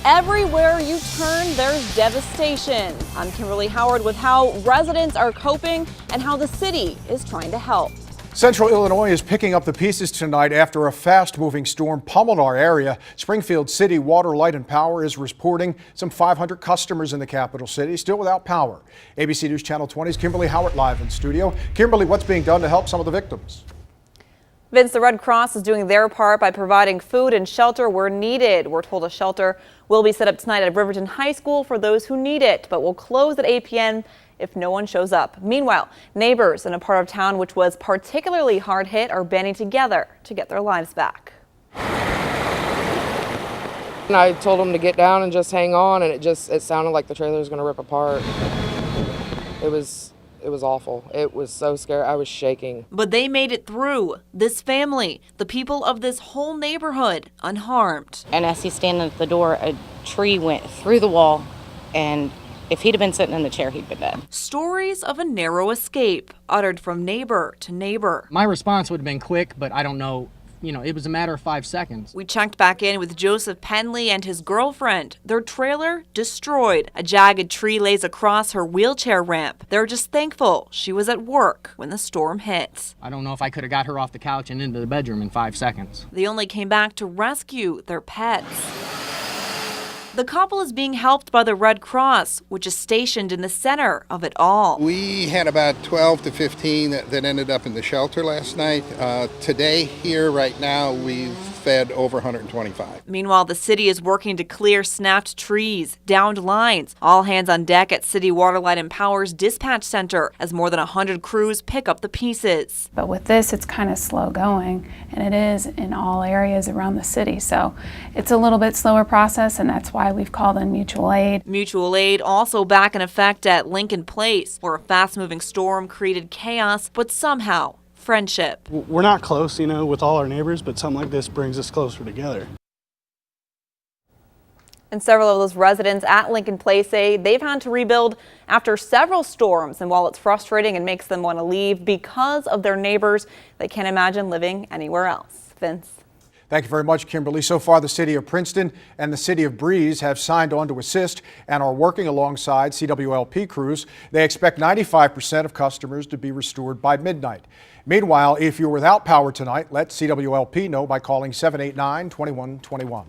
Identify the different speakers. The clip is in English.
Speaker 1: Everywhere you turn, there's devastation. I'm Kimberly Howard with how residents are coping and how the city is trying to help.
Speaker 2: Central Illinois is picking up the pieces tonight after a fast-moving storm pummeled our area. Springfield City Water, Light and Power is reporting some 500 customers in the capital city still without power. ABC News Channel 20's Kimberly Howard live in studio. Kimberly, what's being done to help some of the victims?
Speaker 1: Vince, the Red Cross is doing their part by providing food and shelter where needed. We're told a shelter will be set up tonight at Riverton High School for those who need it, but will close at 8 p.m. if no one shows up. Meanwhile, neighbors in a part of town which was particularly hard hit are banding together to get their lives back.
Speaker 3: And I told them to get down and just hang on, and it sounded like the trailer was going to rip apart. It was awful. It was so scary. I was shaking.
Speaker 1: But they made it through. This family, the people of this whole neighborhood, unharmed.
Speaker 4: And as he's standing at the door, a tree went through the wall, and if he'd have been sitting in the chair, he'd been dead.
Speaker 1: Stories of a narrow escape, uttered from neighbor to neighbor.
Speaker 5: My response would have been quick, but I don't know. It was a matter of 5 seconds.
Speaker 1: We checked back in with Joseph Penley and his girlfriend. Their trailer destroyed. A jagged tree lays across her wheelchair ramp. They're just thankful she was at work when the storm hit.
Speaker 5: I don't know if I could have got her off the couch and into the bedroom in 5 seconds.
Speaker 1: They only came back to rescue their pets. The couple is being helped by the Red Cross, which is stationed in the center of it all.
Speaker 6: We had about 12 to 15 that ended up in the shelter last night. Today, here, right now, we've fed over 125.
Speaker 1: Meanwhile, the city is working to clear snapped trees, downed lines. All hands on deck at City Water, Light and Power's dispatch center as more than 100 crews pick up the pieces.
Speaker 7: But with this, it's kind of slow going, and it is in all areas around the city. So it's a little bit slower process, and that's why we've called in mutual aid.
Speaker 1: Mutual aid also back in effect at Lincoln Place, where a fast-moving storm created chaos, but somehow friendship.
Speaker 8: We're not close, with all our neighbors, but something like this brings us closer together.
Speaker 1: And several of those residents at Lincoln Place say they've had to rebuild after several storms. And while it's frustrating and makes them want to leave because of their neighbors, they can't imagine living anywhere else. Vince.
Speaker 2: Thank you very much, Kimberly. So far, the city of Princeton and the city of Breeze have signed on to assist and are working alongside CWLP crews. They expect 95% of customers to be restored by midnight. Meanwhile, if you're without power tonight, let CWLP know by calling 789-2121.